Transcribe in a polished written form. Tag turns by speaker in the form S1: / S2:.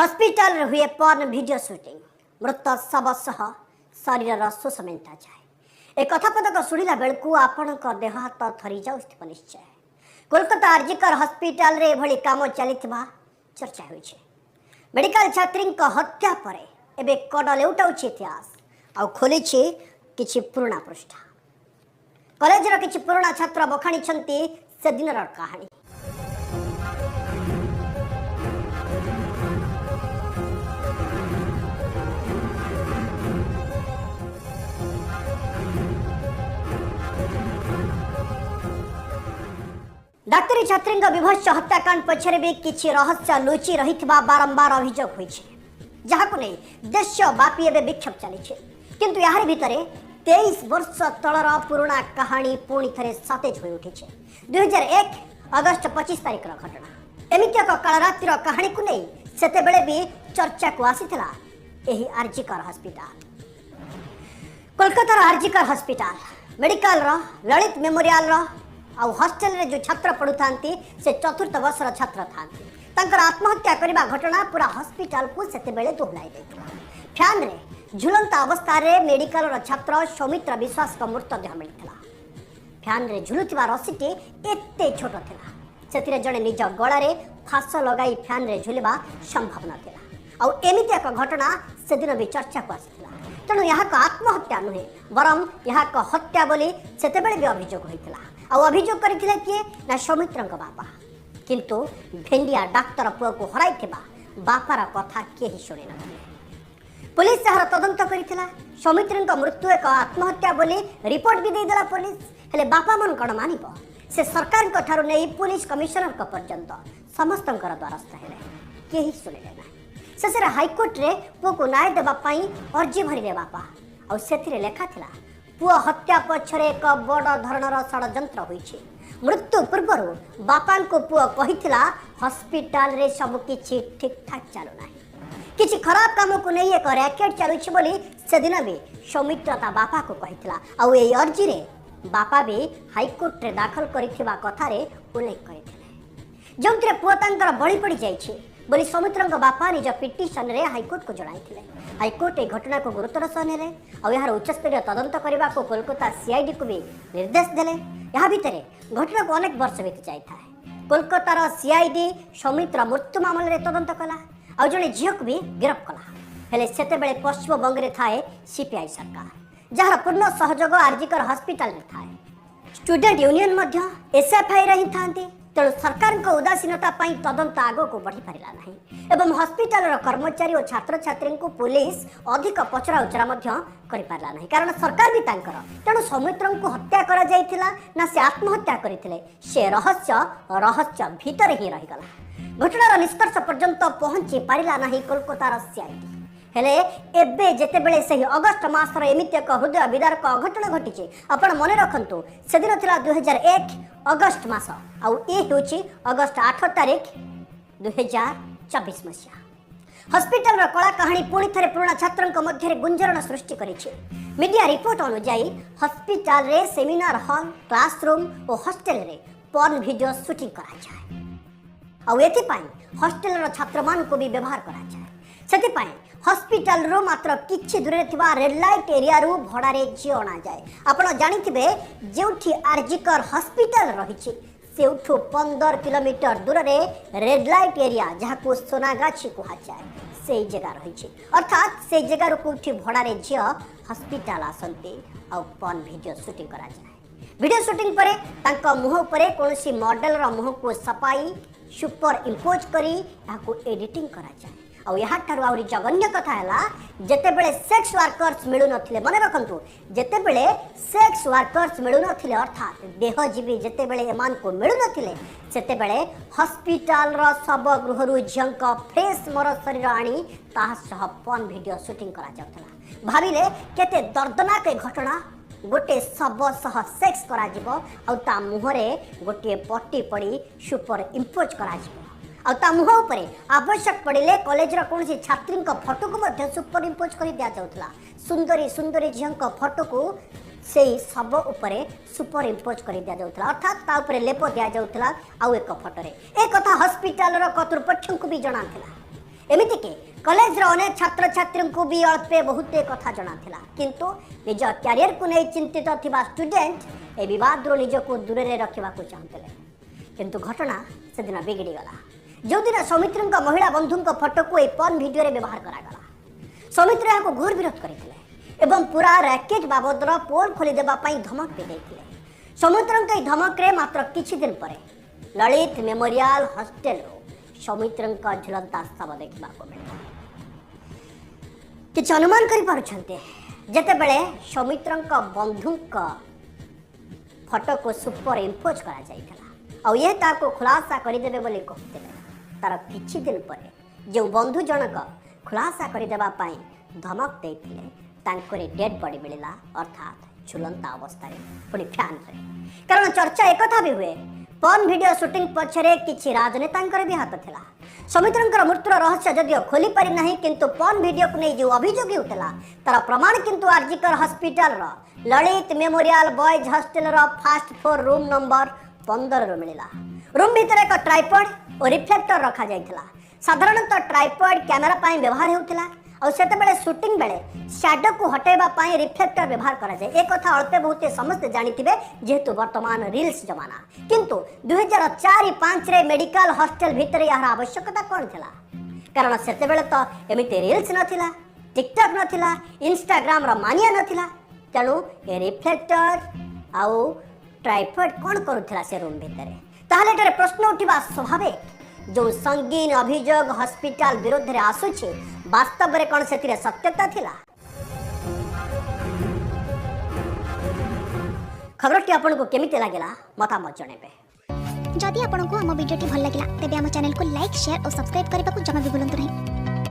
S1: Hospital हुए पर्न video shooting मृत शव सह शरीर शोष मेटा जाए ए कथापदक शुणिला बेलू आपण देह हाथ थरी जाऊ निश्चय। कोलकाता आरजीकर हॉस्पिटल रे एभली काम चली चर्चा होइछे। मेडिकल छात्री हत्या पर एबे कड लेउटाउछि इतिहास आ खोलिछि किछि पुराना पृष्ठा। कॉलेजर किछि पुराना छात्र बखाणी से दिनर कहानी। डाक्तरी छात्री विभत्स हत्याकांड पछरे भी किछि रहस्य लुचि रही बारंबार अभियोग होइछे, जहाको नै देशव्यापी एबे विक्षोभ चलीछे। किंतु यार भितरे 23 वर्ष तलर पुराना कहानी पुणी थरे सतेज होई उठिछे। 2001 अगस्त 25 तारिख घटना। एमिति एक कालरातिर कहानी को नै सेते बेले भी चर्चा को आसीथिला एही RG Kar hospital. Kolkata RG Kar hospital medical Lalit memorial आ हॉस्टल रे जो छात्र पढ़ु थांती से चतुर्थ वर्षर छात्र थांती। तंकर आत्महत्या करबा घटना पूरा हॉस्पिटल को सेते बेले दोहलाई देथिला। फैन रे झुलंता अवस्था रे मेडिकल रो छात्र सौमित्र विश्वास का मृतदेह मिलिथिला। फैन रे झुलुथिबा रस्सीटी एते छोट थिला, सेतिरे जणे निज गळा रे फास लगाई फैन रे झुलिबा संभव नथिला। आ एमिति एक घटना से दिन भी चर्चा को आसीथिला। तेणु यहाँ आत्महत्या नुहे बरम यहाँ हत्या बोली सेते बेले भी अभियोग होइथिला। आ अभियोग करथिले किए ना सौमित्रंक बापा। किंतु भेंडिया डाक्तर पुआ को हराइथिबा बापार कथा केही शुणी नथिले। पुलिस यार तदंत करिथिला। सौमित्रंक मृत्यु एक आत्महत्या बोली रिपोर्ट भी देदेला पुलिस। हेले बापा मन कण मानिबो? से सरकार को ठारू नै पुलिस कमिश्नर को पर्यंत समस्तंकर द्वारस्थ हेले, केही शुणिले ना। शेषे हाईकोर्ट रे पुआ को न्याय देबा पई अर्जी भरिले बापा। आ सेथिरे लेखा थिला पुआ हत्या पछरे एक बड़ धरणर षड्यंत्र होइछे। मृत्यु पूर्व बापा को पुआ कहिथिला हॉस्पिटल रे सब किछि ठीक ठाक चालू नाही, किछि खराब काम को नै एक रैकेट चालुछि बोली से दिन भी सौमित्र ता बापा को कहिथिला। आ ए अर्जी रे बापा भी हाईकोर्ट रे दाखल करिथिबा कथा रे उल्लेख करिथिले, जोंतरे पुआ तांकर बळी पड़ी जाइछे बोली सौमित्रंक बापा निज पिटिशन रे हाईकोर्ट को जणाइथिले। हाईकोर्ट ए घटना को गुरुतर सह नेले आ यार उच्चस्तरीय तदंत करबा को कोलकाता सीआईडी को भी निर्देश देले। या भितरे घटना को अनेक वर्ष बीती जाय थाए। कोलकातार सीआईडी सौमित्र मृत्यु मामले रे तदंत कला आ जणे झियो को भी गिरफ्त कला। हेले सेते बेले पश्चिम बंग रे थाए सीपीआई सरकार, जहार पूर्ण सहयोग आरजीकर हॉस्पिटल रे थाए। स्टूडेंट यूनियन मध्य एसएफआई रही थांती। तेणु सरकार को उदासीनता पाई तदंत आगो को बढ़ी पारिला नहीं एवं हॉस्पिटल कर्मचारी और छात्र छात्री को पुलिस अधिक पचरा उचरा करि पारला नहीं, कारण सरकार भी तांकर। तेणु सौमित्र को हत्या करा जायथिला ना से आत्महत्या करथिले से रहस्य भीतर ही रहीगला। घटनार निष्कर्ष पर्यंत पहुंची पारिला नहीं कोलकातार सीआईडी। हेले एबे जेते बेले सही अगस्त मासर एमिति एक हृदय विदारक अघटना घटिचे। आपण मने रखंतु से दिन थिला 2001 अगस्त मास आउ ए होची अगस्त 8 तारिख 2024 मसिया। हॉस्पिटल रो कला कहानी पुणी थरे पुराना छात्रंक मध्य गुंजरण सृष्टि करिछि। मीडिया रिपोर्ट अनुसार हॉस्पिटल रे सेमिनार हॉल, क्लासरूम और हॉस्टल रे पर्न वीडियो शूटिंग करा जाय। आउ एथि पई हॉस्टल रो छात्र मान को भी व्यवहार करा जाय। सेति पई हॉस्पिटल रो मात्र किछि दूरे थिबा रेड लाइट एरिया रो भड़ा रे जियो अना जाए। आपण जानिथिबे जेउठी आरजीकर हॉस्पिटल रहिछि सेउठो 15 किलोमीटर दूर रे रेड लाइट एरिया जहा को सोनागाछी कुहा जाए से जगह रहिछि। अर्थात से जगह रो कोठी भड़ा रे जियो हॉस्पिटल आसंती आ पर्न वीडियो शूटिंग करा जाए। वीडियो शूटिंग परे तांका मुह परे कोनोसी मॉडल रो मुह को सफाई सुपर इंपोज करी ताको एडिटिंग करा जाए। और यहाँ ठारू आउरी जघन्य कथा हैला जेते बेले सेक्स वर्कर्स मिलु नथिले। मने रखंतु जेते बेले सेक्स वर्कर्स मिलु नथिले अर्थात देहजीवी जेते बेले एमान को मिलु नथिले सेते बेले हॉस्पिटल रो सब गृहरु झंक फ्रेश मर शरीर आनी ताहा सह पर्न वीडियो शूटिंग करा जाउतला। भाबिले केते दर्दनाक घटना। गोटे सब सह सेक्स करा जिवो आ ता मुहरे गोटे पट्टी पड़ी सुपर इंपोज करा जिवो आ ता मुह उपरे आवश्यक पड़िले कॉलेज रो कोनसी छात्री फोटो को मध्य सुपर इंपोज कर दिया जाउतला। सुंदरी सुंदरी झियंक फोटो को से सब उपरे सुपर इंपोज कर दिया जाउतला, अर्थात ता उपरे लेप दिया जाउतला। आ एक फोटो रे ए कथा हॉस्पिटल रो कर्तृपक्ष को भी जणाथिला। एमिति के कॉलेज रो अनेक छात्र छात्री को भी अल्पे बहुते कथा जना थिला किंतु निज कैरियर को नहीं चिंतित थिबा स्टूडेंट ए विवाद रो निज को दूर रे रखिबा को चाहतले किंतु घटना से दिन बिगड़ी गला जो दिन सौमित्र महिला बंधु फोटो को पॉर्न वीडियो रे व्यवहार करा गला सौमित्र यहाँ घोर विरोध करथिले एवं पूरा रैकेट बाबद पोल खोली देबा पई धमक दे देथिले सौमित्र के धमक रे मात्र किछि दिन परे ललित मेमोरियल हॉस्टल सौमित्र झुलंता शव देखा मिला कि अनुमान करते बेले सौमित्र बंधु फोटो को सुपर इम्पोज करा ये ताको खुलासा करदेवे बोली कहते तार किछि दिन पर जो बंधु जनक खुलासा करदेबा पई धमक देथिले तांकरे डेड बॉडी मिलला अर्थात झुलंता अवस्था पुणी फैन रे कारण चर्चा एक भी हुए पॉर्न वीडियो शूटिंग पछरे किछि राजनेता भी हाथ थिला सौमित्र मृत्युर रहस्य जदियो खोली पारि नहीं किंतु पॉर्न वीडियो को नहीं जो अभियोग होता तार प्रमाण किंतु आरजिकर हॉस्पिटल रो ललित मेमोरियल बॉयज हॉस्टल रो फास्ट फ्लोर रूम नंबर 15 रो मिलला रूम भीतर एक ट्राइपॉड और रिफ्लेक्टर रखा जाइथिला साधारणतः ट्राइपॉड कैमेरा पाई व्यवहार होउथिला और सेते बेले शूटिंग बेले शैडो को हटेबा पाई रिफ्लेक्टर व्यवहार करा जाए एक कथा अल्पे बहुते समस्त जानिथिबे जेहेतु वर्तमान रील्स जमाना किंतु 2004-5 रे मेडिकल हॉस्टल भीतर यार आवश्यकता कोन थिला कारण सेते बेले तो एमिते रील्स नथिला टिकटॉक नथिला इंस्टाग्राम रो मानिया नथिला तेणु ए रिफ्लेक्टर आउ ट्राइपॉड कोन करूथिला से रूम भीतर ताहले एटारे प्रश्न उठिबा स्वाभाविक जो संगीन अभियोग हॉस्पिटल विरोध रे आसुछि वास्तव रे कोन सेतिरे सत्यता थिला खबरटी आपन को केमिते लागेला मतामत जणेबे
S2: जदि आपन को हम वीडियो भल लागिला तेबे हम चैनल को लाइक शेयर और सब्सक्राइब करबा को जमा भी भूलंतु नहीं।